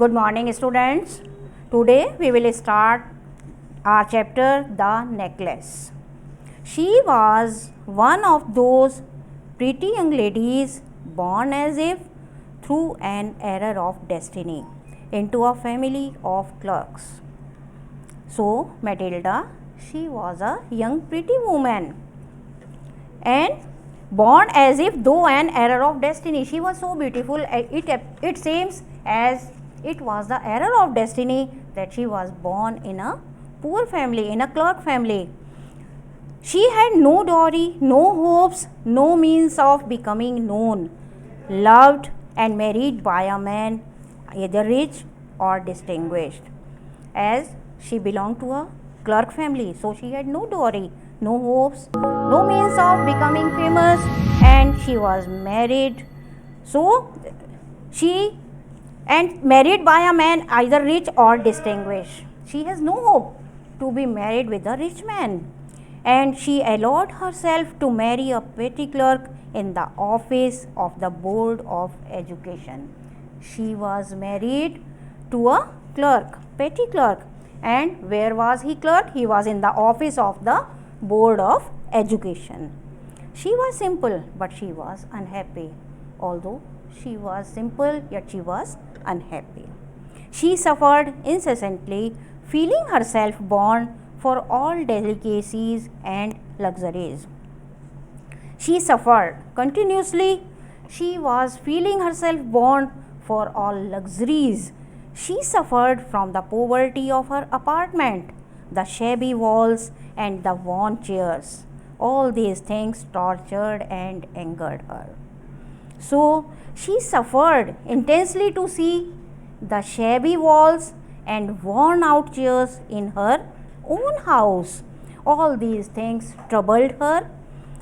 Good morning, students. Today we will start our chapter The Necklace. She was one of those pretty young ladies born as if through an error of destiny into a family of clerks. So, Matilda, she was a young pretty woman and born as if though an error of destiny. She was so beautiful, it seems as it was the error of destiny that she was born in a poor family, in a clerk family. She had no dowry, no hopes, no means of becoming known, loved and married by a man either rich or distinguished. As she belonged to a clerk family, so she had no dowry, no hopes, no means of becoming famous, and she was married. So she and married by a man either rich or distinguished. She has no hope to be married with a rich man, and she allowed herself to marry a petty clerk in the office of the Board of Education. She was married to a clerk, petty clerk. And where was he clerk? He was in the office of the Board of Education. She was simple, but she was unhappy. Although she was simple, yet she was unhappy. She suffered incessantly, feeling herself born for all delicacies and luxuries. She suffered continuously. She was feeling herself born for all luxuries. She suffered from the poverty of her apartment, the shabby walls, and the worn chairs. All these things tortured and angered her. So she suffered intensely to see the shabby walls and worn out chairs in her own house. All these things troubled her.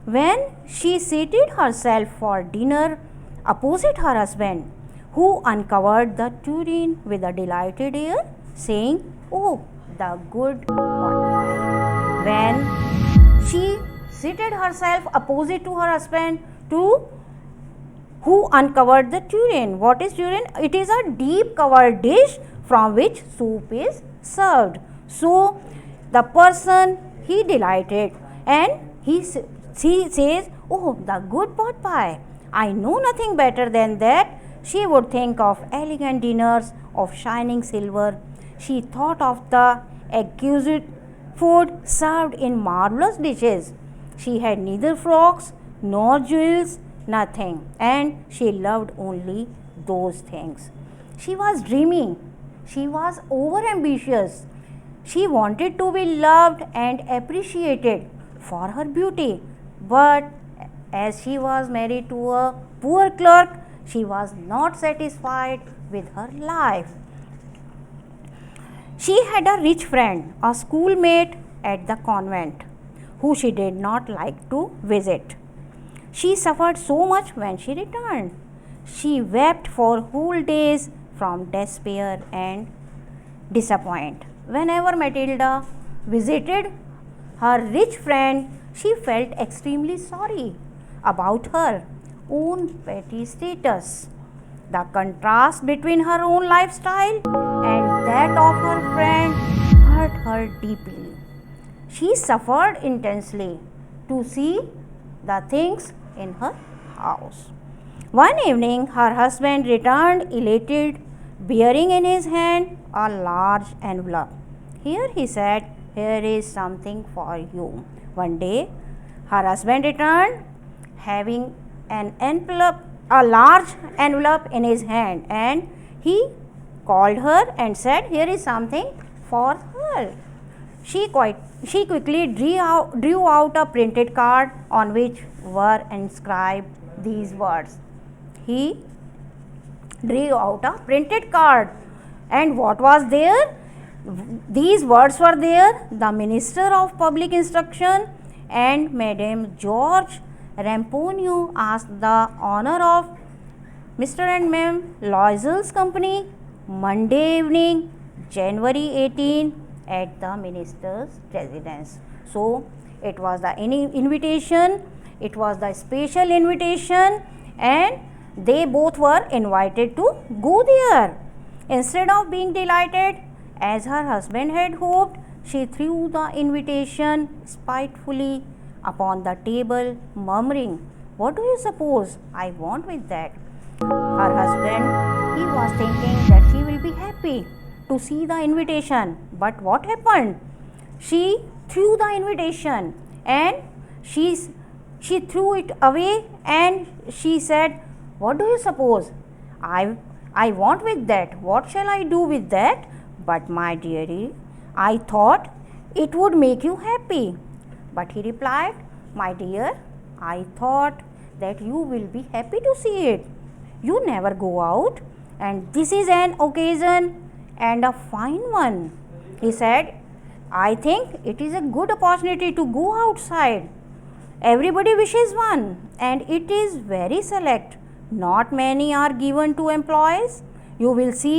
When she seated herself for dinner opposite her husband, who uncovered the tureen with a delighted air, saying, "Oh, the good pot pie." When she seated herself opposite to her husband, who uncovered the tureen. What is tureen? It is a deep covered dish from which soup is served. So the person he delighted, and he says, "Oh, the good pot pie. I know nothing better than that." She would think of elegant dinners of shining silver. She thought of the exquisite food served in marvelous dishes. She had neither frocks nor jewels, nothing, and she loved only those things. She was dreamy. She was over ambitious. She wanted to be loved and appreciated for her beauty, but as she was married to a poor clerk, she was not satisfied with her life. She had a rich friend, a schoolmate at the convent, who she did not like to visit. She suffered so much when she returned. She wept for whole days from despair and disappointment. Whenever Matilda visited her rich friend, she felt extremely sorry about her own petty status. The contrast between her own lifestyle and that of her friend hurt her deeply. She suffered intensely to see the things in her house. One evening, her husband returned elated, bearing in his hand a large envelope. "Here," he said, "here is something for you." One day, her husband returned having a large envelope in his hand, and he called her and said, "Here is something for her." She quickly drew out a printed card on which were inscribed these words. He drew out a printed card, and what was there? These words were there: "The Minister of Public Instruction and Madame George Ramponneau asked the honor of Mr. and Ma'am Loisel's company Monday evening, January 18, at the minister's residence." So it was the invitation, it was the special invitation, and they both were invited to go there. Instead of being delighted, as her husband had hoped, she threw the invitation spitefully upon the table, murmuring, "What do you suppose I want with that?" Her husband, he was thinking that she will be happy to see the invitation. But what happened? She threw the invitation and she threw it away and she said, "What do you suppose? I want with that. What shall I do with that? But my dearie, I thought it would make you happy." But he replied, "My dear, I thought that you will be happy to see it. You never go out, and this is an occasion and a fine one." He said, "I think it is a good opportunity to go outside. Everybody wishes one, and it is very select. Not many are given to employees. You will see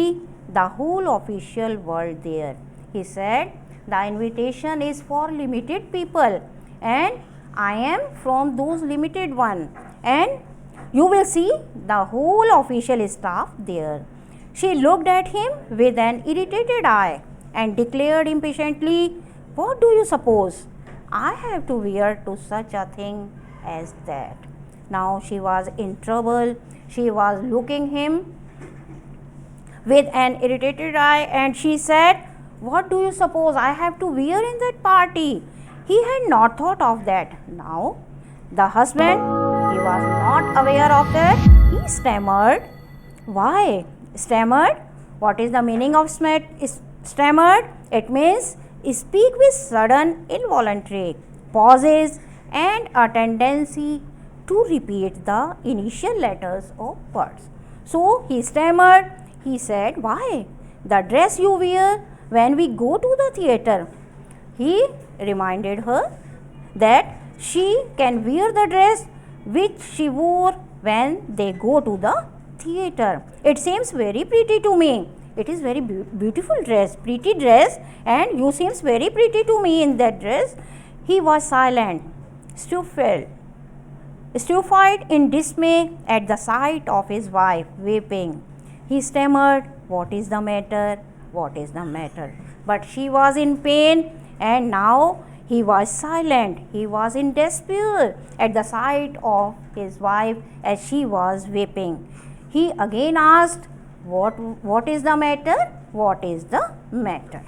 the whole official world there." He said, "The invitation is for limited people, and I am from those limited one, and you will see the whole official staff there." She looked at him with an irritated eye and declared impatiently, "What do you suppose I have to wear to such a thing as that?" Now she was in trouble. She was looking him with an irritated eye and she said, "What do you suppose I have to wear in that party?" He had not thought of that. Now the husband, he was not aware of that. He stammered. Why? Stammered? What is the meaning of stammered? It means speak with sudden involuntary pauses and a tendency to repeat the initial letters of words. So he stammered. He said, "Why? The dress you wear when we go to the theatre." He reminded her that she can wear the dress which she wore when they go to the theatre. "It seems very pretty to me." It is very beautiful dress, pretty dress, and you seems very pretty to me in that dress. He was silent, stupefied in dismay at the sight of his wife weeping. He stammered, "What is the matter? What is the matter?" But she was in pain, and now he was silent. He was in despair at the sight of his wife as she was weeping. He again asked, What is the matter? What is the matter?"